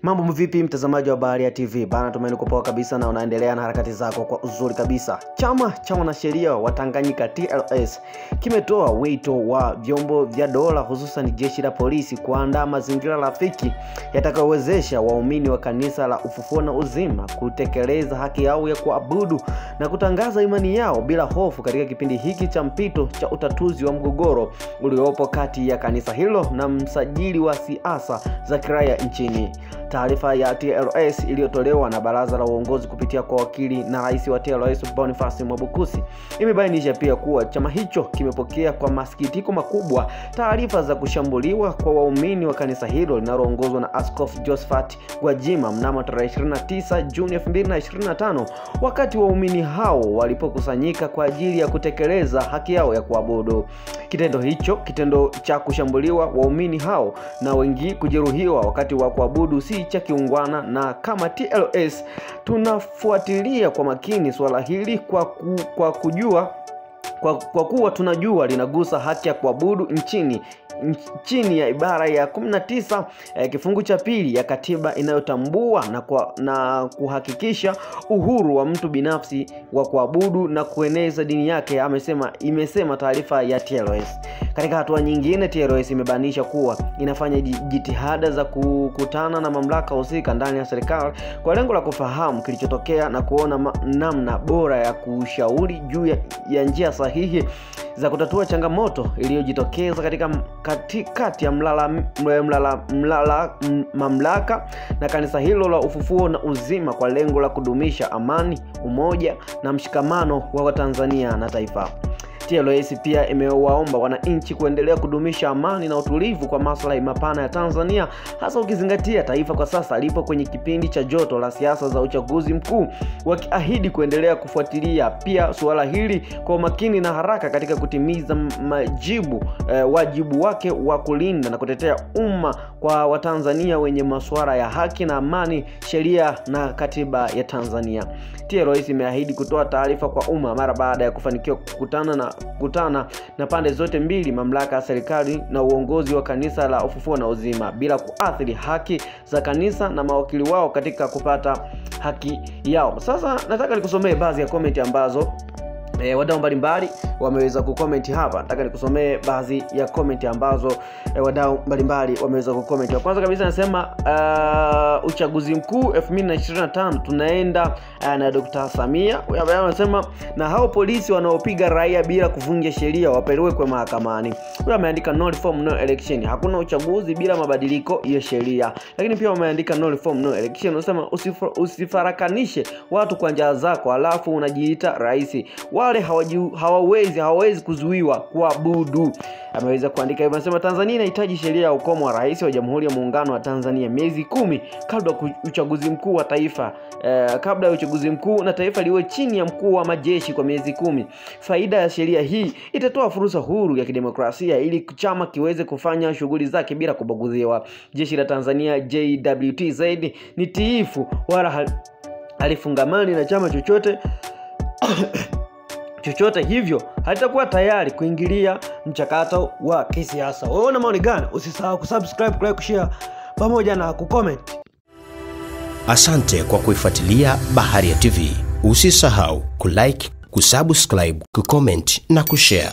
Mambo vipi mtazamaji wa Baharia TV? Bana, tumaini kupoa kabisa na unaendelea na harakati zako kwa uzuri kabisa. Chama cha wanasheria wa Tanganyika TLS kimetoa wito wa vyombo vya dola hususan jeshi la polisi kuandaa mazingira rafiki yatakayowezesha waumini wa kanisa la Ufufuo na Uzima kutekeleza haki yao ya kuabudu na kutangaza imani yao bila hofu katika kipindi hiki cha mpito cha utatuzi wa mgogoro uliopo kati ya kanisa hilo na msajili wa siasa za kiraia nchini. Taarifa ya TLS iliyotolewa na baraza la uongozi kupitia kwa wakili na rais wa TLS Boniface Mwabukusi imebainisha pia kuwa chama hicho kimepokea kwa masikitiko makubwa taarifa za kushambuliwa kwa waumini wa kanisa hilo linaloongozwa na Askofu Josephat Gwajima mnamo tarehe 29 Juni 2025 wakati waumini hao walipokusanyika kwa ajili ya kutekeleza haki yao ya kuabudu. Kitendo cha kushambuliwa waumini hao na wengi kujeruhiwa wakati wa kuabudu si cha kiungwana, na kama TLS tunafuatilia kwa makini swala hili kwa kuwa tunajua linagusa haki ya kuabudu chini ya ibara ya 19 kifungu cha pili ya katiba inayotambua na kuhakikisha uhuru wa mtu binafsi wa kuabudu na kueneza dini yake, imesema taarifa ya TLS. Katika hatua nyingine, TLS imebainisha kuwa inafanya jitihada za kukutana na mamlaka husika ndani ya serikali kwa lengo la kufahamu kilichotokea na kuona namna bora ya kushauri juu ya njia sahihi za kutatua changamoto iliyojitokeza katikati ya mamlaka na kanisa hilo la Ufufuo na Uzima kwa lengo la kudumisha amani, umoja na mshikamano wa Watanzania na taifa. TLS pia imewaomba wananchi kuendelea kudumisha amani na utulivu kwa maslahi mapana ya Tanzania, hasa ukizingatia taifa kwa sasa lipo kwenye kipindi cha joto la siasa za uchaguzi mkuu, wakiahidi kuendelea kufuatilia pia suala hili kwa umakini na haraka katika kutimiza wajibu wake wa kulinda na kutetea umma kwa Watanzania wenye masuala ya haki na amani, sheria na katiba ya Tanzania. TLS imeahidi kutoa taarifa kwa umma mara baada ya kufanikiwa kukutana na pande zote mbili, mamlaka ya serikali na uongozi wa kanisa la Ufufuo na Uzima, bila kuathiri haki za kanisa na mawakili wao katika kupata haki yao. Sasa nataka nikusomee baadhi ya comment ambazo wadau mbalimbali wameweza kucomment hapa. Nataka nikusomee baadhi ya comment ambazo wadau mbalimbali wameweza kucomment. Kwanza kabisa nasema uchaguzi mkuu 2025 tunaenda na Dr. Samia. Huyo anasema na hao polisi wanaopiga raia bila kuvunja sheria wapelekwe mahakamani. Huyo ameandika no reform no election. Hakuna uchaguzi bila mabadiliko ya sheria. Lakini pia wameandika no reform no election. Wanasema usifarakanishe watu kwa njia zako alafu unajiita rais. Wale hawawezi kuzuiwa kuabudu. Ameweza kuandika hivyo. Anasema Tanzania inahitaji sheria ya ukomo wa rais wa Jamhuri ya Muungano wa Tanzania miezi 10 kabla ya uchaguzi mkuu wa taifa, kabla ya uchaguzi mkuu na taifa liwe chini ya mkuu wa majeshi kwa miezi 10. Faida ya sheria hii itatoa fursa huru ya kidemokrasia ili chama kiweze kufanya shughuli zake bila kubaguziwa. Jeshi la Tanzania JWTZ ni tiifu wala halifungamani na chama chochote hivyo halitakuwa tayari kuingilia mchakato wa kisiasa. Wewe una maoni gani? Usisahau kusubscribe, like, kushare pamoja na kucomment. Asante kwa kuifuatilia Baharia TV. Usisahau kulike, kusubscribe, kucomment na kushare.